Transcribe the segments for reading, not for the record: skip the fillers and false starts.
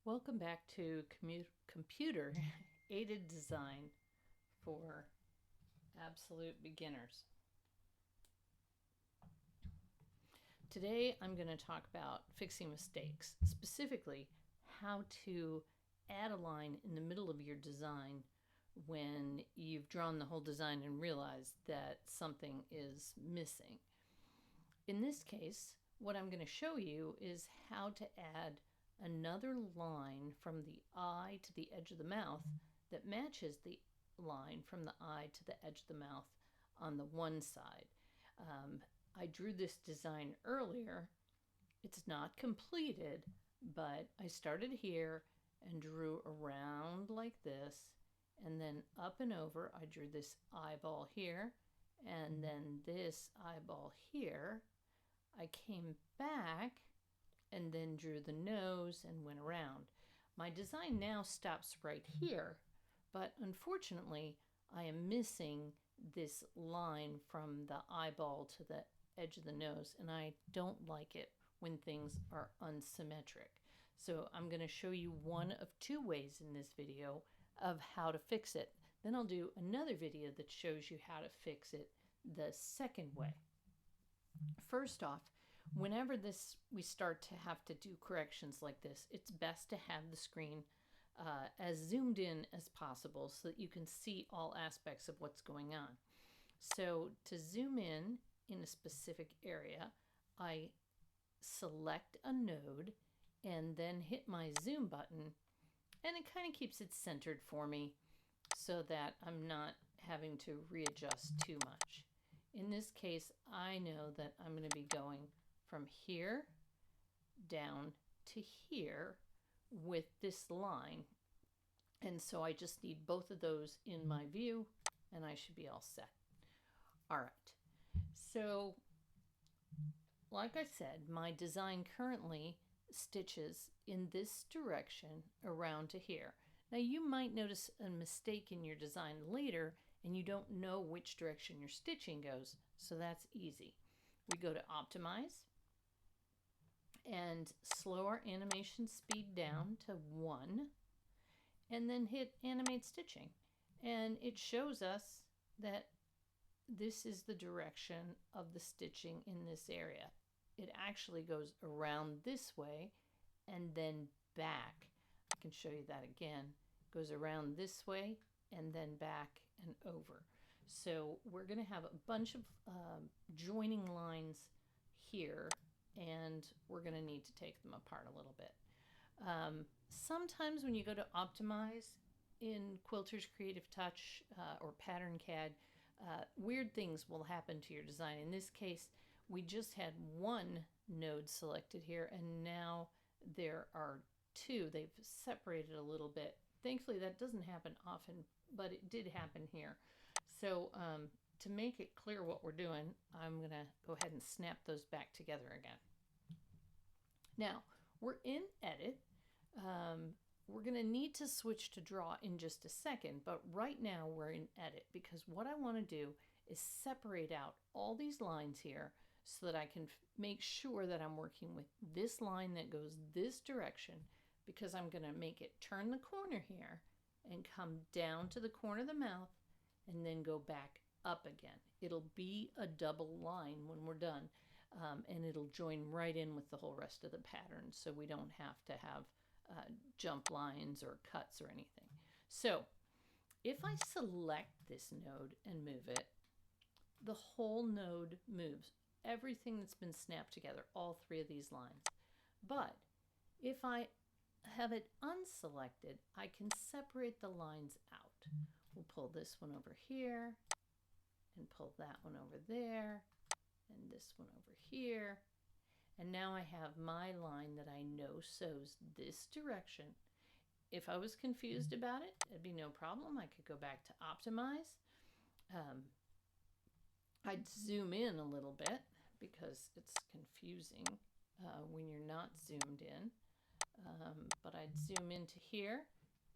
Welcome back to computer aided design for absolute beginners. Today I'm going to talk about fixing mistakes, specifically how to add a line in the middle of your design when you've drawn the whole design and realized that something is missing. In this case, what I'm going to show you is how to add another line from the eye to the edge of the mouth that matches the line from the eye to the edge of the mouth on the one side. I drew this design earlier. It's not completed, but I started here and drew around like this, and then up and over I drew this eyeball here, and then this eyeball here. I came back and then drew the nose and went around. My design now stops right here, but unfortunately I am missing this line from the eyeball to the edge of the nose, and I don't like it when things are unsymmetric. So I'm going to show you one of two ways in this video of how to fix it. Then I'll do another video that shows you how to fix it the second way. First off, whenever we start to have to do corrections like this, it's best to have the screen as zoomed in as possible so that you can see all aspects of what's going on. So to zoom in a specific area, I select a node and then hit my zoom button, and it kind of keeps it centered for me so that I'm not having to readjust too much. In this case, I know that I'm going to be going from here down to here with this line. And so I just need both of those in my view, and I should be all set. All right. So, like I said, my design currently stitches in this direction around to here. Now, you might notice a mistake in your design later, and you don't know which direction your stitching goes, so that's easy. We go to Optimize and slow our animation speed down to 1, and then hit Animate Stitching. And it shows us that this is the direction of the stitching in this area. It actually goes around this way and then back. I can show you that again. It goes around this way and then back and over. So we're going to have a bunch of joining lines here, and we're going to need to take them apart a little bit. Sometimes when you go to Optimize in Quilters Creative Touch or Pattern CAD, weird things will happen to your design. In this case, we just had one node selected here, and now there are two. They've separated a little bit. Thankfully, that doesn't happen often, but it did happen here. So to make it clear what we're doing, I'm going to go ahead and snap those back together again. Now, we're in Edit. We're going to need to switch to Draw in just a second, but right now we're in Edit because what I want to do is separate out all these lines here so that I can make sure that I'm working with this line that goes this direction, because I'm going to make it turn the corner here and come down to the corner of the mouth and then go back up again. It'll be a double line when we're done, and it'll join right in with the whole rest of the pattern, so we don't have to have jump lines or cuts or anything. So if I select this node and move it, the whole node moves. Everything that's been snapped together, all three of these lines. But if I have it unselected, I can separate the lines out. We'll pull this one over here and pull that one over there and this one over here. And now I have my line that I know shows this direction. If I was confused about it, it'd be no problem. I could go back to Optimize. I'd zoom in a little bit because it's confusing when you're not zoomed in. But I'd zoom into here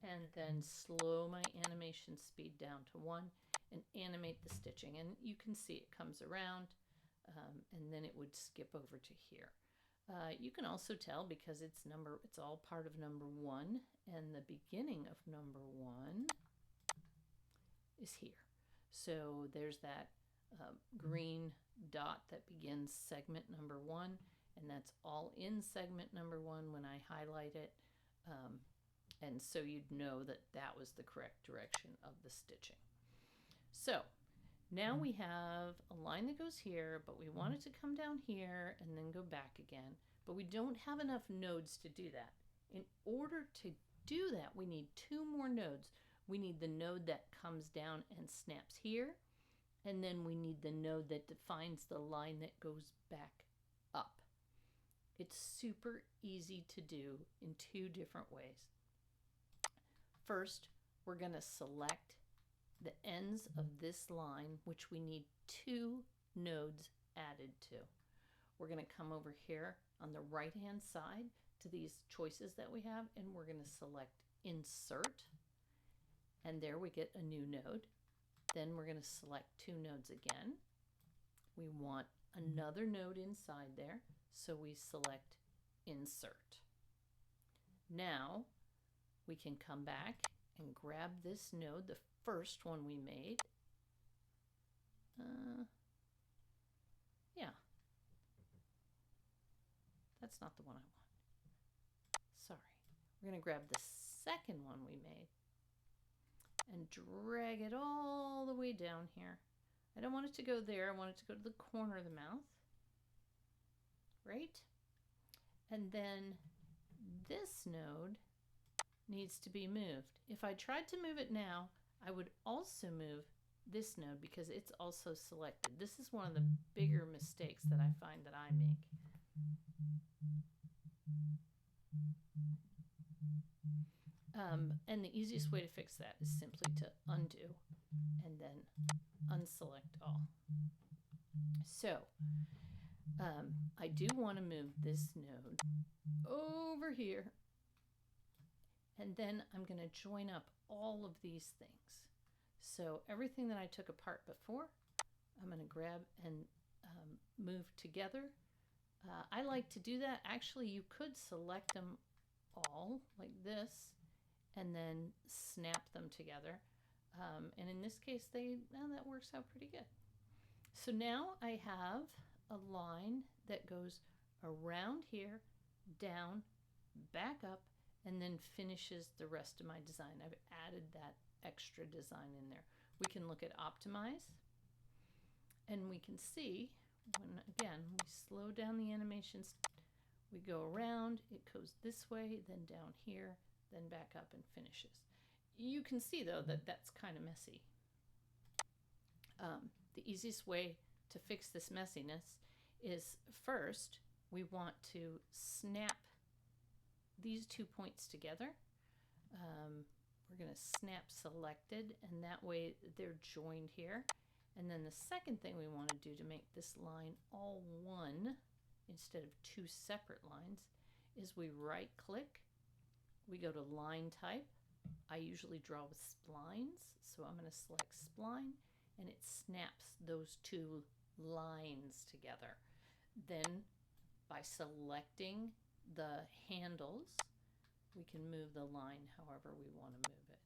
and then slow my animation speed down to 1 and animate the stitching. And you can see it comes around and then it would skip over to here. You can also tell because it's all part of number 1, and the beginning of number 1 is here. So there's that green dot that begins segment number 1, and that's all in segment number 1 when I highlight it. And so you'd know that that was the correct direction of the stitching. So now we have a line that goes here, but we want it to come down here and then go back again. But we don't have enough nodes to do that. In order to do that, we need 2 more nodes. We need the node that comes down and snaps here, and then we need the node that defines the line that goes back up. It's super easy to do in 2 different ways. First, we're going to select the ends of this line, which we need 2 nodes added to. We're going to come over here on the right hand side to these choices that we have, and we're going to select Insert, and there we get a new node. Then we're going to select 2 nodes again. We want another node inside there, so we select Insert. Now we can come back and grab this node, the first one we made. Yeah, that's not the one I want. Sorry. We're going to grab the second one we made and drag it all the way down here. I don't want it to go there. I want it to go to the corner of the mouth. Right? And then this node needs to be moved. If I tried to move it now, I would also move this node because it's also selected. This is one of the bigger mistakes that I find that I make. And the easiest way to fix that is simply to undo and then unselect all. So I do want to move this node over here, and then I'm going to join up all of these things. So everything that I took apart before, I'm going to grab and move together. I like to do that. Actually, you could select them all like this and then snap them together. And in this case, that works out pretty good. So now I have a line that goes around here, down, back up, and then finishes the rest of my design. I've added that extra design in there. We can look at Optimize, and we can see when, again, we slow down the animations, we go around, it goes this way, then down here, then back up and finishes. You can see, though, that that's kind of messy. The easiest way to fix this messiness is first, we want to snap these 2 points together. We're going to snap selected, and that way they're joined here. And then the second thing we want to do to make this line all one instead of 2 separate lines is we right click, we go to line type. I usually draw with splines, so I'm going to select spline, and it snaps those 2 lines together. Then by selecting the handles, we can move the line however we want to move it.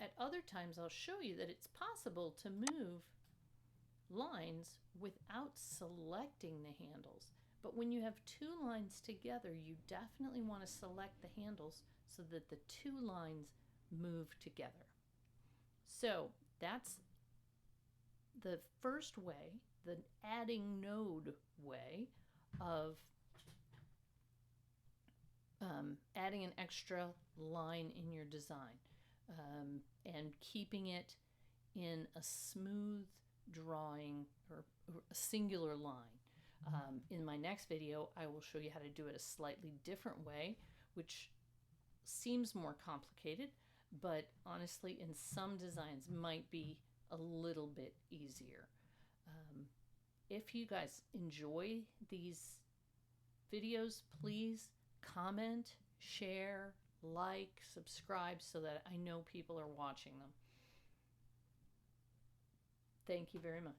At other times, I'll show you that it's possible to move lines without selecting the handles. But when you have 2 lines together, you definitely want to select the handles so that the 2 lines move together. So that's the first way, the adding node way of adding an extra line in your design and keeping it in a smooth drawing or a singular line. In my next video, I will show you how to do it a slightly different way, which seems more complicated, but honestly, in some designs might be a little bit easier. If you guys enjoy these videos, please comment, share, like, subscribe so that I know people are watching them. Thank you very much.